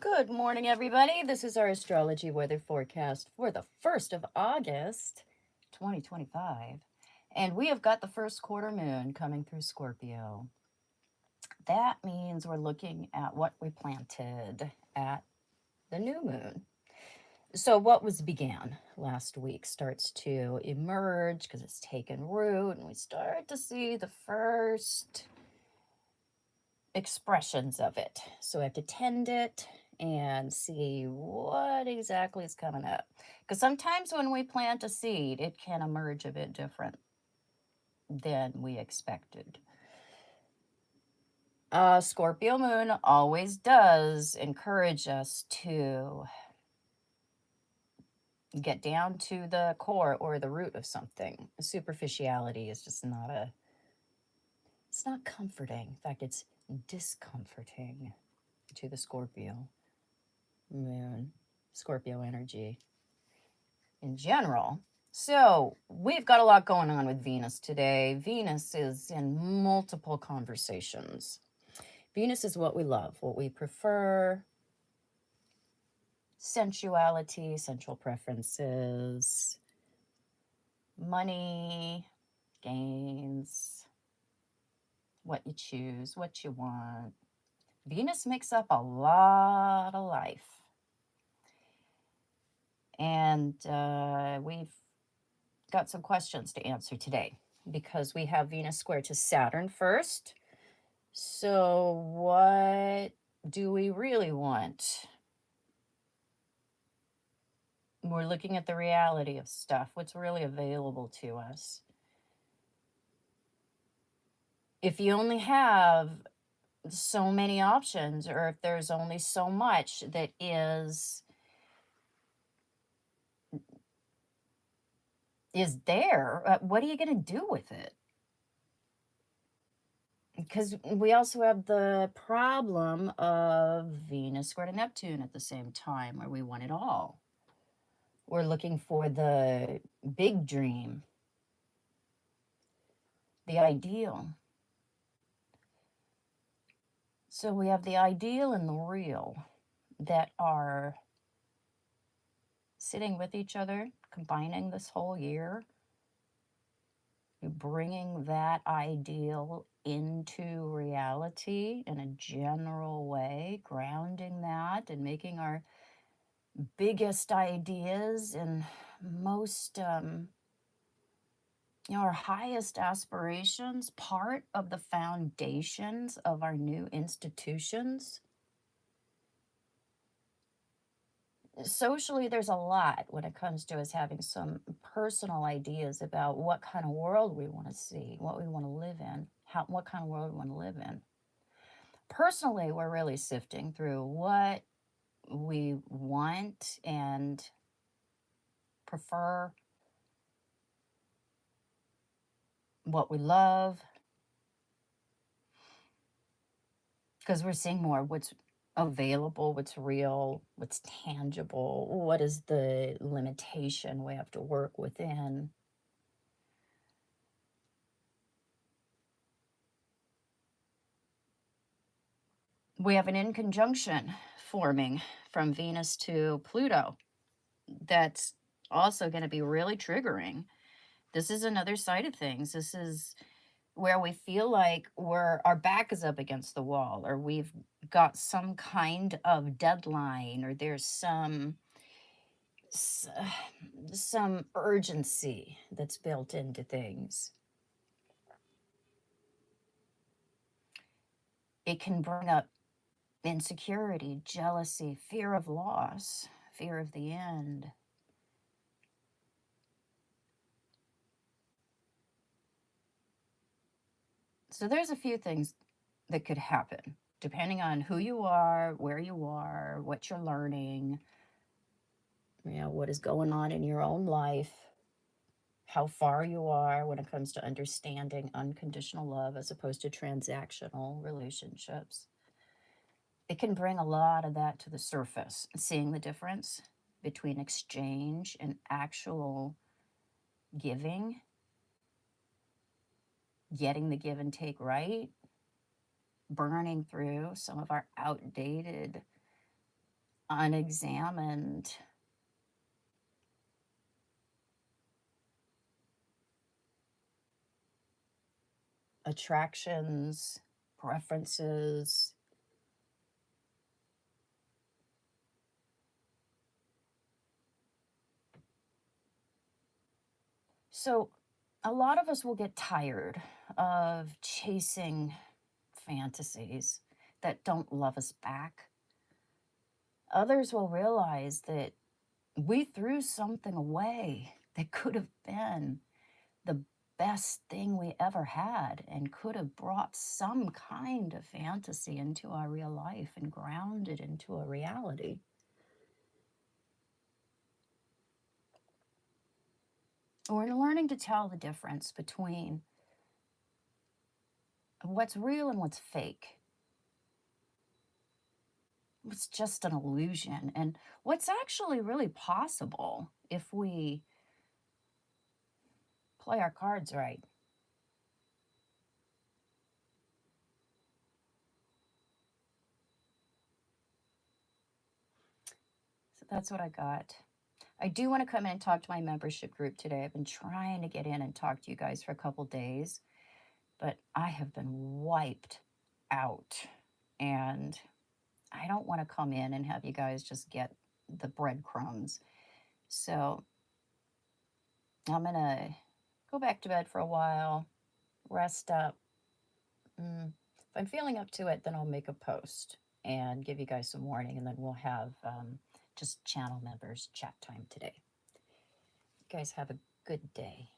Good morning, everybody. This is our astrology weather forecast for the 1st of August, 2025. And we have got the first quarter moon coming through Scorpio. That means we're looking at what we planted at the new moon. So, what was began last week starts to emerge because it's taken root, and we start to see the first expressions of it. So, we have to tend it and see what exactly is coming up. Because sometimes when we plant a seed, it can emerge a bit different than we expected. Scorpio moon always does encourage us to get down to the core or the root of something. Superficiality is just it's not comforting. In fact, it's discomforting to the Scorpio moon, Scorpio energy in general. So we've got a lot going on with Venus today. Venus is in multiple conversations. Venus is what we love, what we prefer, sensuality, sensual preferences, money, gains, what you choose, what you want. Venus makes up a lot of life. And we've got some questions to answer today because we have Venus square to Saturn first. So, what do we really want? We're looking at the reality of stuff, what's really available to us. If you only have so many options, or if there's only so much that is there, what are you going to do with it? Because we also have the problem of Venus square to Neptune at the same time, where we want it all. We're looking for the big dream, the ideal. So we have the ideal and the real that are sitting with each other, combining this whole year, bringing that ideal into reality in a general way, grounding that and making our biggest ideas and most our highest aspirations part of the foundations of our new institutions. Socially, there's a lot when it comes to us having some personal ideas about what kind of world we want to see, what we want to live in, what kind of world we want to live in. Personally, we're really sifting through what we want and prefer, what we love, because we're seeing more what's available, what's real, what's tangible, what is the limitation we have to work within. We have an in conjunction forming from Venus to Pluto that's also going to be really triggering. This is another side of things. This is where we feel like our back is up against the wall, or we've got some kind of deadline, or there's some urgency that's built into things. It can bring up insecurity, jealousy, fear of loss, fear of the end. So there's a few things that could happen depending on who you are, where you are, what you're learning, what is going on in your own life, how far you are when it comes to understanding unconditional love as opposed to transactional relationships. It can bring a lot of that to the surface, seeing the difference between exchange and actual giving, getting the give and take right, burning through some of our outdated unexamined attractions, preferences. So, a lot of us will get tired of chasing fantasies that don't love us back. Others will realize that we threw something away that could have been the best thing we ever had and could have brought some kind of fantasy into our real life and grounded into a reality. We're learning to tell the difference between what's real and what's fake. What's just an illusion and what's actually really possible if we play our cards right. So that's what I got. I do want to come in and talk to my membership group today. I've been trying to get in and talk to you guys for a couple days, but I have been wiped out. And I don't want to come in and have you guys just get the breadcrumbs. So I'm going to go back to bed for a while, rest up. If I'm feeling up to it, then I'll make a post and give you guys some warning, and then we'll have just channel members chat time today. You guys have a good day.